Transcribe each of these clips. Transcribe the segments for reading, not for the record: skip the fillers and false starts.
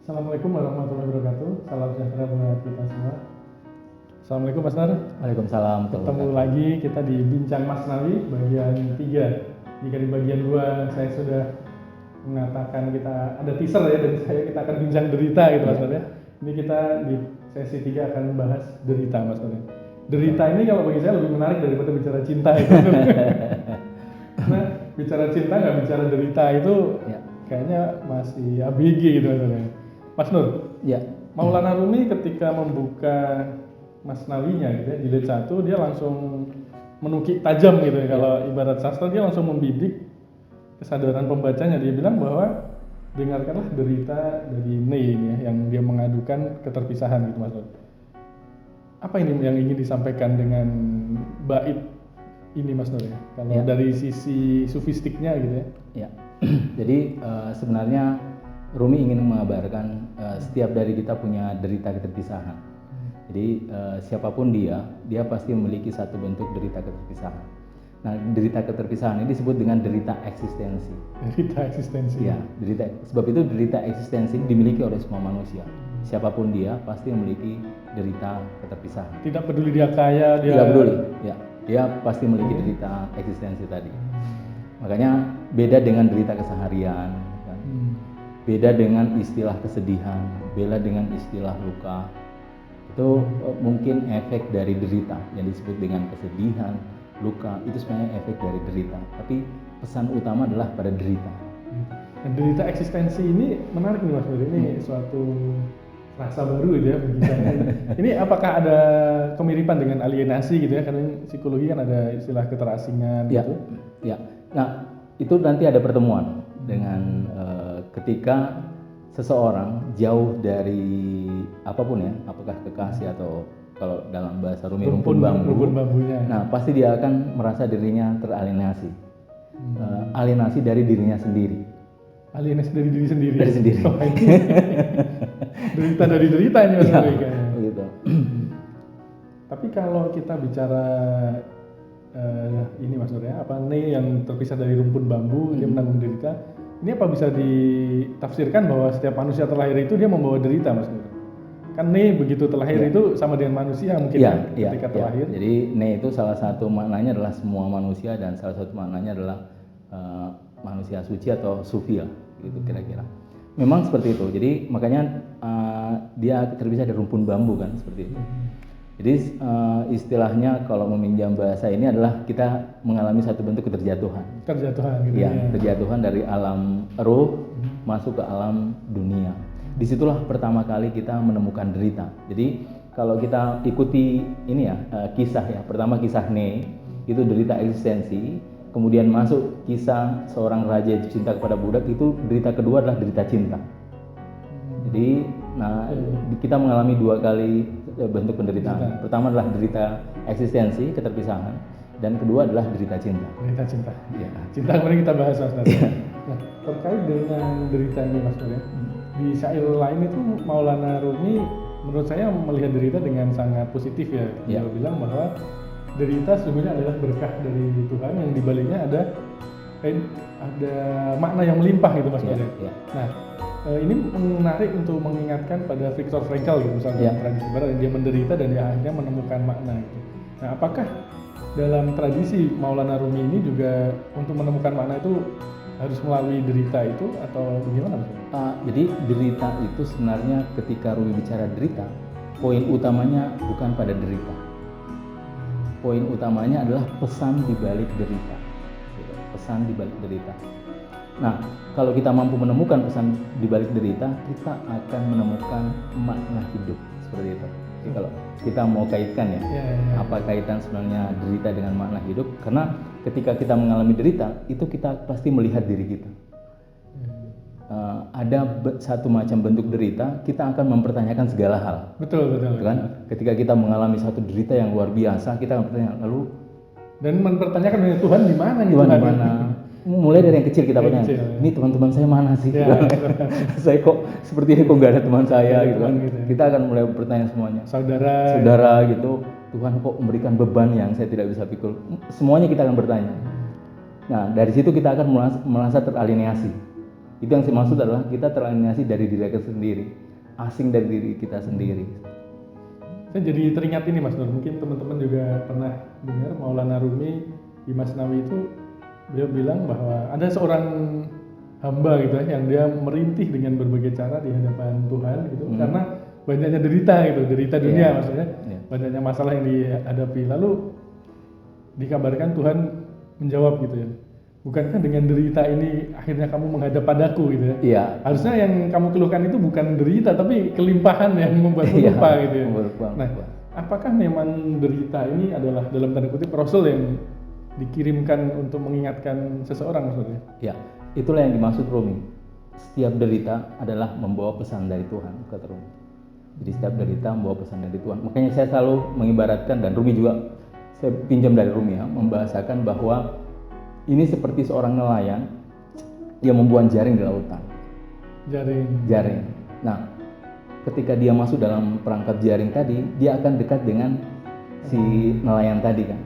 Assalamualaikum warahmatullahi wabarakatuh. Salam sejahtera buat kita semua. Assalamualaikum Mas Nar. Waalaikumsalam. Ketemu lagi kita di Bincang Masnawi bagian 3. Jika di bagian 2 saya sudah mengatakan kita ada teaser ya dari saya, kita akan bincang derita gitu Mas Nar ya. Ini kita di sesi 3 akan membahas derita Mas Nar. Derita ini kalau bagi saya lebih menarik daripada bicara cinta itu. Karena bicara cinta nggak bicara derita itu kayaknya masih ABG gitu Mas Nar. Mas Nur, Ya. Maulana Rumi ketika membuka Masnawinya gitu ya, jilid 1 dia langsung menukik tajam gitu ya. Kalau ibarat sastra dia langsung membidik kesadaran pembacanya. Dia bilang bahwa dengarkanlah derita dari Nei ini ya, yang dia mengadukan keterpisahan gitu Mas Nur. Apa ini yang ingin disampaikan dengan bait ini Mas Nur ya? Kalau dari sisi sufistiknya gitu ya. Ya. Jadi sebenarnya Rumi ingin mengabarkan setiap dari kita punya derita keterpisahan. Jadi siapapun dia pasti memiliki satu bentuk derita keterpisahan. Nah, derita keterpisahan ini disebut dengan derita eksistensi. Derita eksistensi. Ya, sebab itu derita eksistensi dimiliki oleh semua manusia. Siapapun dia pasti memiliki derita keterpisahan. Tidak peduli dia kaya, dia tidak peduli. Ya, dia pasti memiliki derita eksistensi tadi. Makanya beda dengan derita keseharian, kan? Beda dengan istilah kesedihan, beda dengan istilah luka. Itu mungkin efek dari derita yang disebut dengan kesedihan, luka, itu sebenarnya efek dari derita. Tapi pesan utama adalah pada derita. Dan derita eksistensi ini menarik nih Mas Budi. Ini suatu rasa baru gitu ya bagi saya. Ini apakah ada kemiripan dengan alienasi gitu ya? Karena psikologi kan ada istilah keterasingan gitu. Ya. Nah, itu nanti ada pertemuan dengan ketika seseorang jauh dari apapun ya, apakah kekasih atau kalau dalam bahasa Rumi rumpun bambunya. Nah, pasti dia akan merasa dirinya teralienasi. Alienasi dari dirinya sendiri. Alienasi dari diri sendiri. Dari sendiri. Oh, derita dari derita ini Mas Budi kayaknya. Begitu. Tapi kalau kita bicara ini Mas Nur ya, apa Nei yang terpisah dari rumpun bambu, dia menanggung derita. Ini apa bisa ditafsirkan bahwa setiap manusia terlahir itu dia membawa derita Mas Nur? Kan Nei begitu terlahir itu sama dengan manusia mungkin ketika terlahir. Jadi Nei itu salah satu maknanya adalah semua manusia dan salah satu maknanya adalah manusia suci atau sufi lah, gitu kira-kira. Memang seperti itu. Jadi makanya dia terpisah dari rumpun bambu kan seperti itu. Jadi istilahnya kalau meminjam bahasa ini adalah kita mengalami satu bentuk keterjatuhan. Terjatuhan gitu ya. Terjatuhan dari alam roh masuk ke alam dunia. Disitulah pertama kali kita menemukan derita. Jadi kalau kita ikuti ini ya kisah ya. Pertama kisah Nei itu derita eksistensi. Kemudian masuk kisah seorang raja cinta kepada budak, itu derita kedua adalah derita cinta. Jadi kita mengalami dua kali bentuk penderitaan. Pertama adalah derita eksistensi, keterpisahan, dan kedua adalah derita cinta. Derita cinta. Ya. Cinta kemarin kita bahas Mas Nur. Nah, terkait dengan derita ini Mas Nur ya. Di syair lain itu Maulana Rumi menurut saya melihat derita dengan sangat positif ya. Dia bilang bahwa derita sesungguhnya adalah berkah dari Tuhan yang dibaliknya ada makna yang melimpah gitu Mas Nur. Nah, ini menarik untuk mengingatkan pada Viktor Frankl gitu misalnya tradisi barat, dia menderita dan dia akhirnya menemukan makna gitu. Nah, apakah dalam tradisi Maulana Rumi ini juga untuk menemukan makna itu harus melalui derita itu atau bagaimana Mas? Jadi derita itu sebenarnya ketika Rumi bicara derita, poin utamanya bukan pada derita. Poin utamanya adalah pesan di balik derita. Pesan di balik derita. Nah, kalau kita mampu menemukan pesan di balik derita, kita akan menemukan makna hidup seperti itu. Jadi kalau kita mau kaitkan apa kaitan sebenarnya derita dengan makna hidup? Karena ketika kita mengalami derita, itu kita pasti melihat diri kita. Ada satu macam bentuk derita, kita akan mempertanyakan segala hal. Betul. Kan? Ketika kita mengalami satu derita yang luar biasa, kita akan bertanya lalu dan mempertanyakan Tuhan di mana nih? Tuhan di mana? Mulai dari yang kecil kita bertanya, ini teman-teman saya mana sih? Saya kok seperti ini, kok nggak ada teman saya gitu kan? Kita akan mulai bertanya semuanya. Saudara gitu, Tuhan kok memberikan beban yang saya tidak bisa pikul. Semuanya kita akan bertanya. Nah, dari situ kita akan merasa teralienasi. Itu yang saya maksud adalah kita teralienasi dari diri kita sendiri, asing dari diri kita sendiri. Saya jadi teringat ini Mas Nur, mungkin teman-teman juga pernah dengar Maulana Rumi di Masnawi itu beliau bilang bahwa ada seorang hamba gitu ya, yang dia merintih dengan berbagai cara di hadapan Tuhan gitu, karena banyaknya derita dunia maksudnya, banyaknya masalah yang dihadapi. Lalu dikabarkan Tuhan menjawab gitu ya, bukankah dengan derita ini akhirnya kamu menghadap padaku gitu ya? Iya. Harusnya yang kamu keluhkan itu bukan derita tapi kelimpahan yang membuatmu lupa gitu ya. Nah, apakah memang derita ini adalah dalam tanda kutip rasul yang dikirimkan untuk mengingatkan seseorang maksudnya? Ya, itulah yang dimaksud Rumi. Setiap derita adalah membawa pesan dari Tuhan, kata Rumi. Jadi setiap derita membawa pesan dari Tuhan. Makanya saya selalu mengibaratkan, dan Rumi juga saya pinjam dari Rumi ya, membahasakan bahwa ini seperti seorang nelayan yang membuat jaring di lautan. Jaring. Nah, ketika dia masuk dalam perangkap jaring tadi, dia akan dekat dengan si nelayan tadi kan.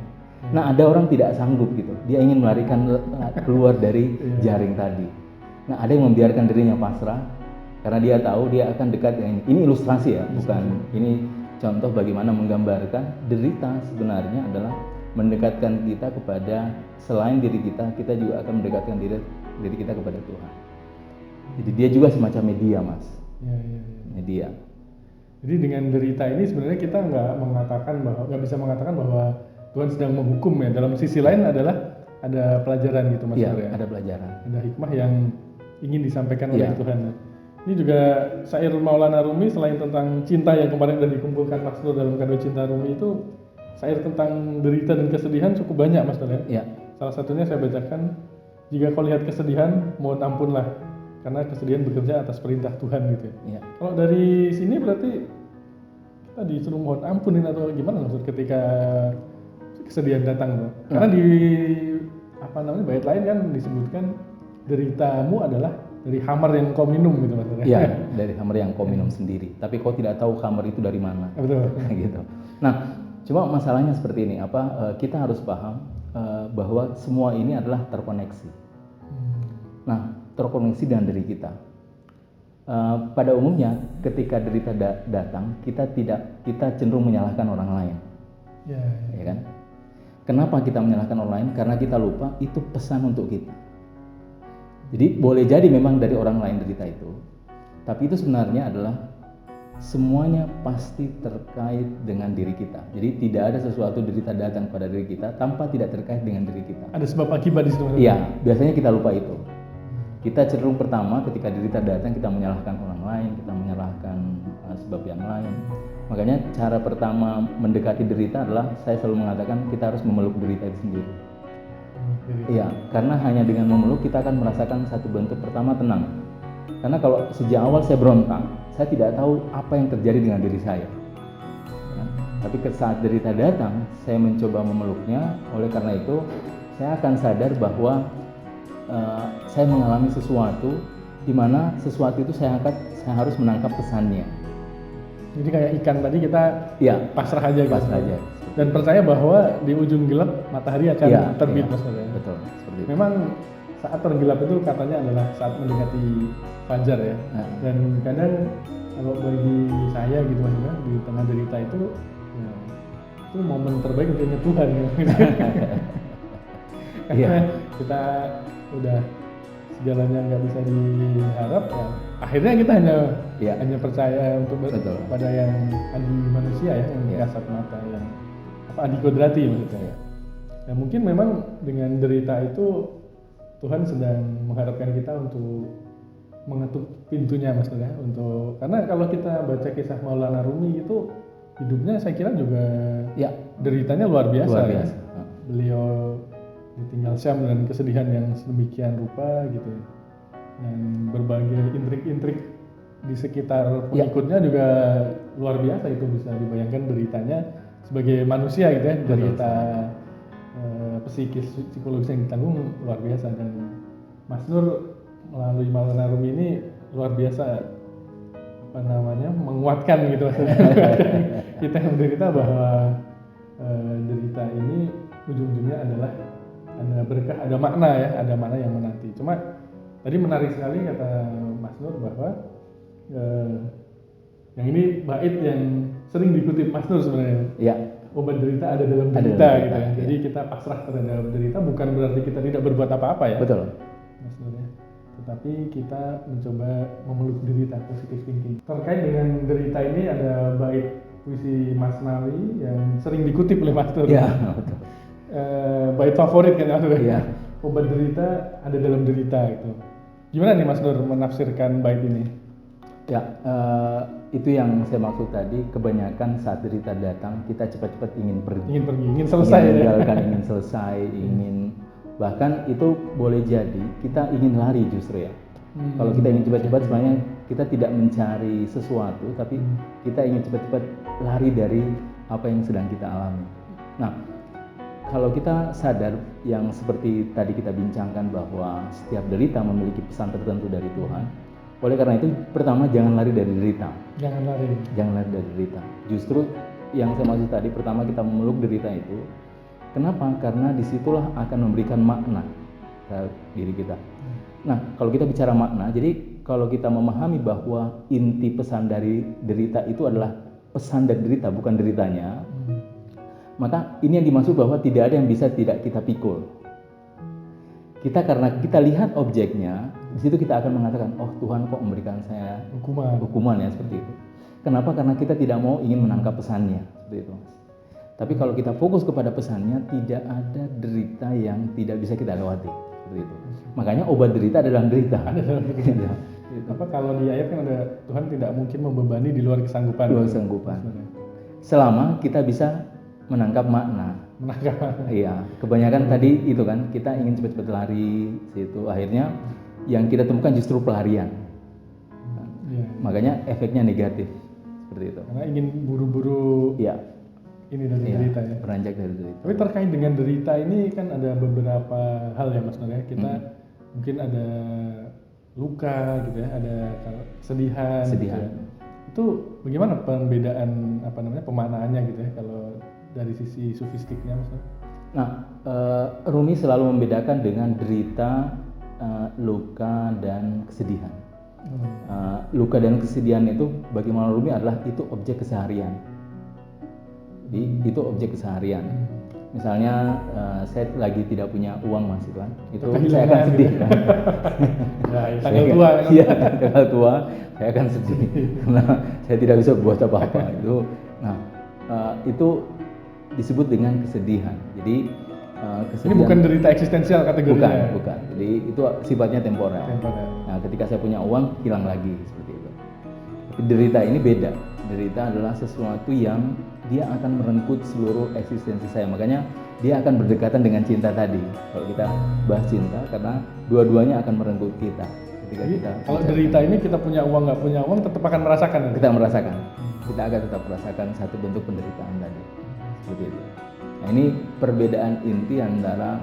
Nah, ada orang tidak sanggup gitu. Dia ingin melarikan keluar dari jaring tadi. Nah, ada yang membiarkan dirinya pasrah karena dia tahu dia akan dekat dengan ini ilustrasi ya, bukan ini contoh bagaimana menggambarkan derita sebenarnya adalah mendekatkan kita kepada selain diri kita juga akan mendekatkan diri kita kepada Tuhan. Jadi dia juga semacam media, Mas. Media. Jadi dengan derita ini sebenarnya kita nggak bisa mengatakan bahwa Tuhan sedang menghukum ya. Dalam sisi lain adalah ada pelajaran gitu Mas. Iya, ada pelajaran. Ada hikmah yang ingin disampaikan oleh Tuhan. Ini juga syair Maulana Rumi selain tentang cinta yang kemarin sudah dikumpulkan Mas Nur dalam kado cinta Rumi itu, syair tentang derita dan kesedihan cukup banyak Mas Nur ya. Salah satunya saya bacakan, jika kau lihat kesedihan, mohon ampunlah, karena kesedihan bekerja atas perintah Tuhan gitu ya. Kalau dari sini berarti kita disuruh mohon ampunin atau gimana Mas Nur ketika kesedihan datang tuh? Karena di bait lain kan disebutkan deritamu adalah dari khamar yang kau minum gitu Mas. Iya, dari khamar yang kau minum sendiri. Tapi kau tidak tahu khamar itu dari mana. Betul. Gitu. Nah, cuma masalahnya seperti ini. Kita harus paham bahwa semua ini adalah terkoneksi. Nah, terkoneksi dengan diri kita. Pada umumnya, ketika derita datang, kita cenderung menyalahkan orang lain. Ya kan? Kenapa kita menyalahkan orang lain? Karena kita lupa itu pesan untuk kita. Jadi boleh jadi memang dari orang lain derita itu, tapi itu sebenarnya adalah semuanya pasti terkait dengan diri kita. Jadi tidak ada sesuatu derita datang pada diri kita tanpa tidak terkait dengan diri kita. Ada sebab akibat di situ. Iya, biasanya kita lupa itu. Kita cenderung pertama ketika derita datang kita menyalahkan orang lain, kita menyalahkan sebab yang lain. Makanya cara pertama mendekati derita adalah saya selalu mengatakan kita harus memeluk derita itu sendiri. Iya, karena hanya dengan memeluk kita akan merasakan satu bentuk pertama tenang. Karena kalau sejak awal saya berontak, saya tidak tahu apa yang terjadi dengan diri saya. Ya, tapi saat derita datang, saya mencoba memeluknya. Oleh karena itu, saya akan sadar bahwa saya mengalami sesuatu di mana sesuatu itu saya harus menangkap pesannya. Jadi kayak ikan tadi kita pasrah aja gitu. Pasrah aja. Dan percaya bahwa di ujung gelap matahari akan terbit maksudnya. Betul, seperti itu. Memang saat tergelap itu katanya adalah saat mendekati fajar ya. Dan kadang kalau bagi saya gitu Mas ya, di tengah derita itu itu momen terbaik untuknya Tuhan ya. Karena kita udah sejalannya nggak bisa diharap ya. Akhirnya kita hanya percaya untuk pada yang adi manusia ya, yang kasat mata, yang adi kodrati maksudnya. Ya mungkin memang dengan derita itu Tuhan sedang mengharapkan kita untuk mengetuk pintunya maksudnya, karena kalau kita baca kisah Maulana Rumi itu hidupnya saya kira juga deritanya luar biasa. Ya. Beliau ditinggal Syam dengan kesedihan yang sedemikian rupa gitu ya. Dan berbagai intrik-intrik di sekitar pengikutnya juga luar biasa, itu bisa dibayangkan deritanya sebagai manusia gitu ya, derita psikis psikologis yang ditanggung luar biasa. Dan Mas Nur melalui Maulana Rumi ini luar biasa menguatkan gitu kita yang menderita bahwa derita ini ujung-ujungnya adalah ada berkah, ada makna ya, ada makna yang menanti. Cuma tadi menarik sekali kata Mas Nur bahwa yang ini bait yang sering dikutip Mas Nur sebenarnya. Ya, Obat derita ada dalam Ada derita dalam gitu derita, ya. iya. Jadi kita pasrah terhadap derita bukan berarti kita tidak berbuat apa-apa ya. betul. Mas Nur ya. Tetapi kita mencoba memeluk derita, positive thinking. Terkait dengan derita ini ada bait puisi Mas Nawi yang sering dikutip oleh Mas Nur. Ya, betul. Bait favorit kan Mas Nur. Iya. Obat derita ada dalam derita gitu. Gimana nih Mas Nur menafsirkan bait ini? Ya, itu yang saya maksud tadi. Kebanyakan saat derita datang, kita cepat-cepat ingin pergi, Ingin pergi, ingin selesai ingin ya. meninggalkan, ingin selesai, ingin bahkan itu boleh jadi kita ingin lari justru ya. Kalau kita ingin cepat-cepat, sebenarnya kita tidak mencari sesuatu, tapi kita ingin cepat-cepat lari dari apa yang sedang kita alami. Nah, kalau kita sadar yang seperti tadi kita bincangkan bahwa setiap derita memiliki pesan tertentu dari Tuhan. Oleh karena itu, pertama jangan lari dari derita. Jangan lari. Jangan lari dari derita. Justru yang saya maksud tadi, pertama kita memeluk derita itu. Kenapa? Karena disitulah akan memberikan makna ke diri kita. Nah, kalau kita bicara makna, jadi kalau kita memahami bahwa inti pesan dari derita itu adalah pesan dari derita, bukan deritanya, maka ini yang dimaksud bahwa tidak ada yang bisa tidak kita pikul. Kita karena kita lihat objeknya, di situ kita akan mengatakan, oh Tuhan kok memberikan saya hukuman ya seperti itu. Kenapa? Karena kita tidak mau ingin menangkap pesannya, seperti itu. Tapi kalau kita fokus kepada pesannya, tidak ada derita yang tidak bisa kita lewati, seperti itu. Makanya obat derita adalah derita. Ada dalam derita. Apa kalau di ayat kan ada Tuhan tidak mungkin membebani di luar kesanggupan. Luar kesanggupan. Selama kita bisa menangkap makna. Iya, kebanyakan tadi itu kan kita ingin cepat-cepat lari situ, akhirnya yang kita temukan justru pelarian. Makanya efeknya negatif seperti itu. Karena ingin buru-buru ini dari derita ya. Beranjak dari derita. Tapi terkait dengan derita ini kan ada beberapa hal ya Mas Nur ya. Kita mungkin ada luka gitu ya, ada kesedihan. Gitu ya. Itu bagaimana pembedaan pemaknaannya gitu ya kalau dari sisi sofistiknya Mas Nur? Nah, Rumi selalu membedakan dengan derita, luka dan kesedihan. Luka dan kesedihan itu bagaimana Rumi adalah itu objek keseharian. Jadi itu objek keseharian. Misalnya saya lagi tidak punya uang Mas, itu kan, itu saya akan sedih kan. Tanggal tua. Iya, tanggal tua saya akan sedih karena saya tidak bisa buat apa-apa itu. Nah, itu disebut dengan kesedihan. Jadi kesedihan. Ini bukan derita eksistensial kategorinya. Bukan. Jadi itu sifatnya temporer. Nah, ketika saya punya uang hilang lagi seperti itu. Tapi derita ini beda. Derita adalah sesuatu yang dia akan merenggut seluruh eksistensi saya. Makanya dia akan berdekatan dengan cinta tadi. Kalau kita bahas cinta, karena dua-duanya akan merenggut kita. Ketika jadi, kita kalau derita ini kita punya uang nggak punya uang tetap akan merasakan. Kita merasakan. Kita akan tetap merasakan satu bentuk penderitaan tadi. Seperti itu. Nah, ini perbedaan inti antara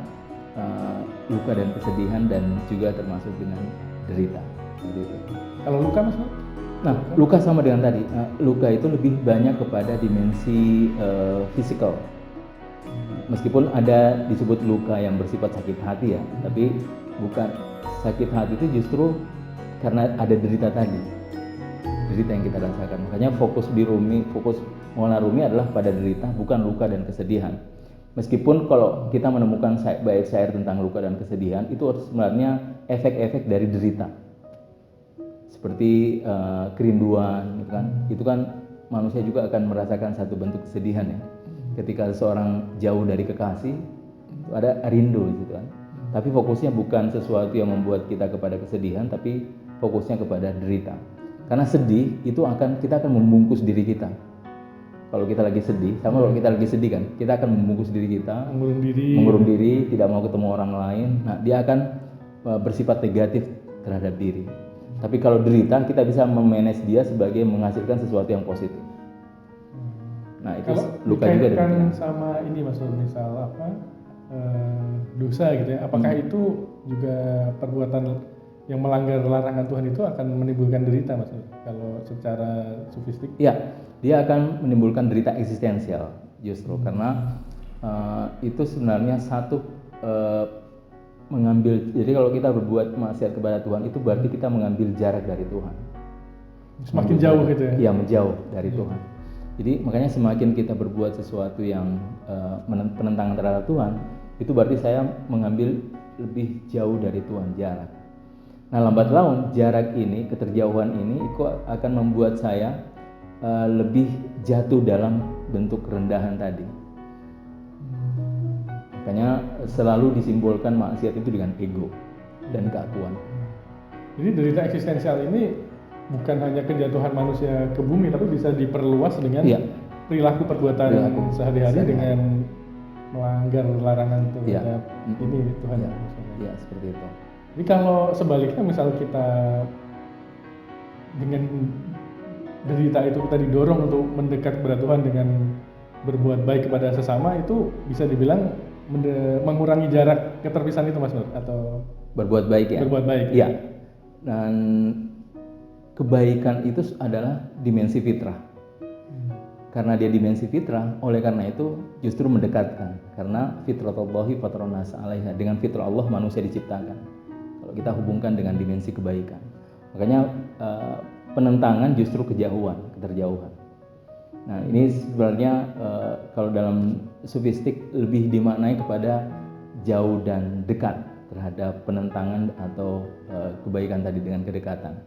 luka dan kesedihan dan juga termasuk dengan derita. Seperti itu. Kalau luka Mas? Nah, luka sama dengan tadi. Luka itu lebih banyak kepada dimensi fisikal. Meskipun ada disebut luka yang bersifat sakit hati ya, tapi bukan sakit hati itu justru karena ada derita tadi. Derita yang kita rasakan. Makanya fokus Maulana Rumi adalah pada derita, bukan luka dan kesedihan. Meskipun kalau kita menemukan bait syair tentang luka dan kesedihan, itu sebenarnya efek-efek dari derita. Seperti kerinduan, gitu kan? Itu kan manusia juga akan merasakan satu bentuk kesedihan ya. Ketika seseorang jauh dari kekasih, ada rindu gitu kan. Tapi fokusnya bukan sesuatu yang membuat kita kepada kesedihan, tapi fokusnya kepada derita. Karena sedih itu kita akan membungkus diri kita. Kalau kita lagi sedih, sama kalau kita lagi sedih kan, kita akan membungkus diri kita, mengurung diri, tidak mau ketemu orang lain. Nah, dia akan bersifat negatif terhadap diri. Tapi kalau derita, kita bisa memanage dia sebagai menghasilkan sesuatu yang positif. Nah, itu kalau luka juga demikian. Sama ini Mas, misal dosa gitu ya. Apakah itu juga perbuatan yang melanggar larangan Tuhan itu akan menimbulkan derita Mas? Kalau secara sofistik? Iya, dia akan menimbulkan derita eksistensial justru karena itu sebenarnya satu mengambil, jadi kalau kita berbuat maksiat kepada Tuhan itu berarti kita mengambil jarak dari Tuhan. Semakin jauh gitu ya? Iya, menjauh dari Tuhan. Jadi makanya semakin kita berbuat sesuatu yang penentangan terhadap Tuhan, itu berarti saya mengambil lebih jauh dari Tuhan, jarak. Nah, lambat laun jarak ini, keterjauhan ini itu akan membuat saya lebih jatuh dalam bentuk kerendahan tadi. Makanya selalu disimbolkan maksiat itu dengan ego dan keakuan. Jadi derita eksistensial ini bukan hanya kejatuhan manusia ke bumi, tapi bisa diperluas dengan perilaku perbuatan sehari-hari dengan melanggar larangan terhadap ini Tuhan. Iya, seperti itu. Jadi kalau sebaliknya misal kita dengan derita itu kita didorong untuk mendekat kepada Tuhan dengan berbuat baik kepada sesama, itu bisa dibilang mengurangi jarak keterpisahan itu, Mas Nur, atau berbuat baik ya? Berbuat baik. Iya. Dan kebaikan itu adalah dimensi fitrah. Karena dia dimensi fitrah, oleh karena itu justru mendekatkan. Karena fitratullahi fatronas alaiha, dengan fitrah Allah manusia diciptakan. Kalau kita hubungkan dengan dimensi kebaikan, makanya penentangan justru kejauhan, keterjauhan. Nah, ini sebenarnya kalau dalam sufistik lebih dimaknai kepada jauh dan dekat terhadap penentangan atau kebaikan tadi dengan kedekatan.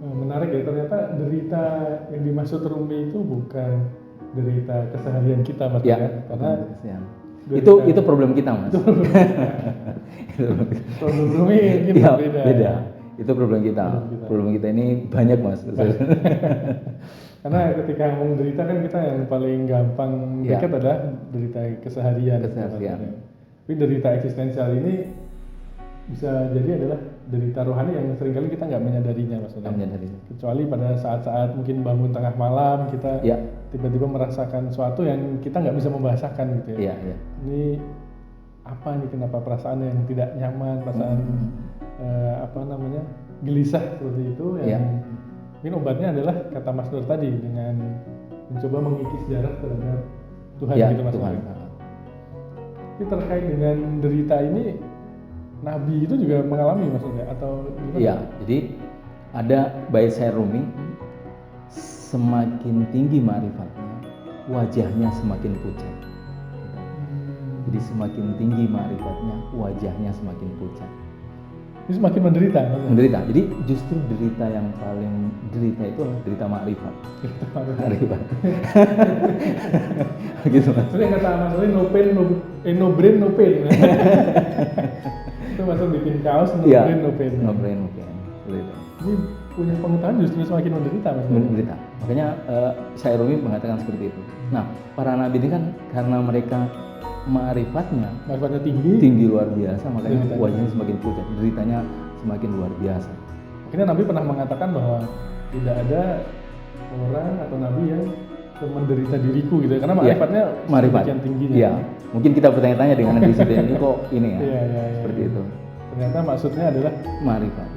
Menarik ya, ternyata derita yang dimaksud Rumi itu bukan derita keseharian kita, Mas ya, karena itu problem kita, Mas. Problem Rumi mungkin beda. Itu problem kita. Problem kita ini banyak, Mas. Karena ketika ngomong derita kan kita yang paling gampang dekat adalah derita keseharian. Tapi derita eksistensial ini bisa jadi adalah derita rohani yang seringkali kita nggak menyadarinya, maksudnya. Kecuali pada saat-saat mungkin bangun tengah malam kita tiba-tiba merasakan sesuatu yang kita nggak bisa membahasakan gitu ya. Ini apa nih, kenapa perasaan yang tidak nyaman, perasaan gelisah seperti itu yang mungkin obatnya adalah kata Mas Nur tadi dengan mencoba mengikis jarak terhadap Tuhan gitu, Mas Nur. Tapi terkait dengan derita ini, Nabi itu juga mengalami, maksudnya, atau gimana? Iya, jadi ada bait syair Rumi, semakin tinggi ma'rifatnya, wajahnya semakin pucat. Jadi semakin tinggi ma'rifatnya, wajahnya semakin pucat. Ini semakin menderita. Menderita. Jadi justru derita yang paling derita itu adalah derita ma'rifat. Ma'rifat. Begitu, Mas. Jadi kata Mas Nur, no pain, no brain, no pain. Itu masuk bikin kaos, no brain, no pain. No brain, no pain. Ini punya pengetahuan justru semakin menderita, Mas. Menderita. Makanya syair Rumi mengatakan seperti itu. Nah, para nabi ini kan karena mereka ma'rifatnya tinggi luar biasa, makanya wajahnya semakin pucat, deritanya semakin luar biasa. Akhirnya Nabi pernah mengatakan bahwa tidak ada orang atau nabi yang menderita diriku gitu, karena ma'rifatnya semakin tingginya. Iya. Mungkin kita bertanya-tanya dengan Nabi Sufyan ini kok ini ya, seperti itu. Ternyata maksudnya adalah ma'rifat.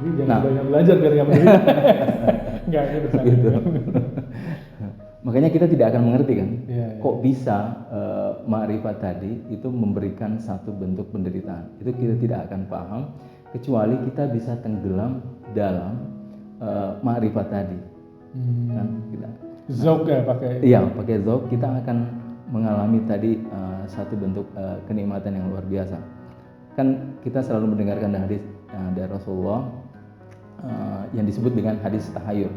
Jadi jangan banyak belajar biar nggak menderita. Nggak gitu. Makanya kita tidak akan mengerti kan, kok bisa ma'rifat tadi itu memberikan satu bentuk penderitaan. Itu kita tidak akan paham kecuali kita bisa tenggelam dalam ma'rifat tadi. Kan kita Zauk ya pakai. Iya, pakai zauk kita akan mengalami tadi satu bentuk kenikmatan yang luar biasa. Kan kita selalu mendengarkan hadis dari Rasulullah yang disebut dengan hadis tahayur.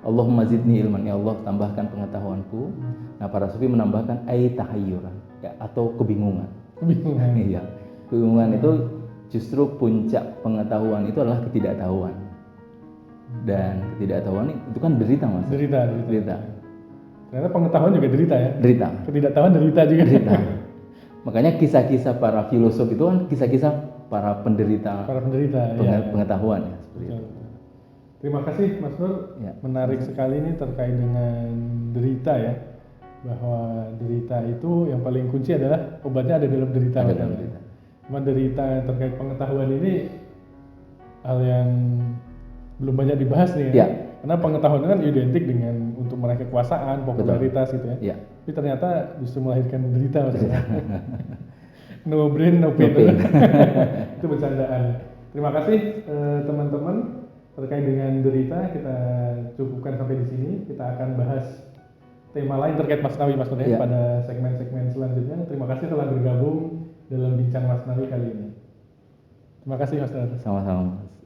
Allahumma zidni ilman, ya Allah tambahkan pengetahuanku. Nah, para sufi menambahkan tahayyuran, ya, atau kebingungan. Iya. Kebingungan itu justru puncak pengetahuan itu adalah ketidaktahuan. Dan ketidaktahuan itu kan derita, Mas. Derita. Ternyata pengetahuan juga derita ya. Derita. Ketidaktahuan derita juga. Derita. Makanya kisah-kisah para filosof itu kan kisah-kisah para penderita. Pengetahuan ya. Seperti itu. Terima kasih Mas Nur, menarik sekali ini terkait dengan derita ya, bahwa derita itu yang paling kunci adalah obatnya ada dalam derita. Cuma derita terkait pengetahuan ini hal yang belum banyak dibahas nih ya. Karena pengetahuan kan identik dengan untuk meraih kekuasaan, popularitas gitu ya. Tapi ternyata justru melahirkan derita maksudnya. No brain, no No pain. pain. Itu bercandaan. Terima kasih teman-teman, terkait dengan derita kita cukupkan sampai di sini. Kita akan bahas tema lain terkait Masnawi Mas Nur ya, Iya. pada segmen-segmen selanjutnya. Terima kasih telah bergabung dalam Bincang Masnawi kali ini. Terima kasih Mas Nur. Sama-sama Mas.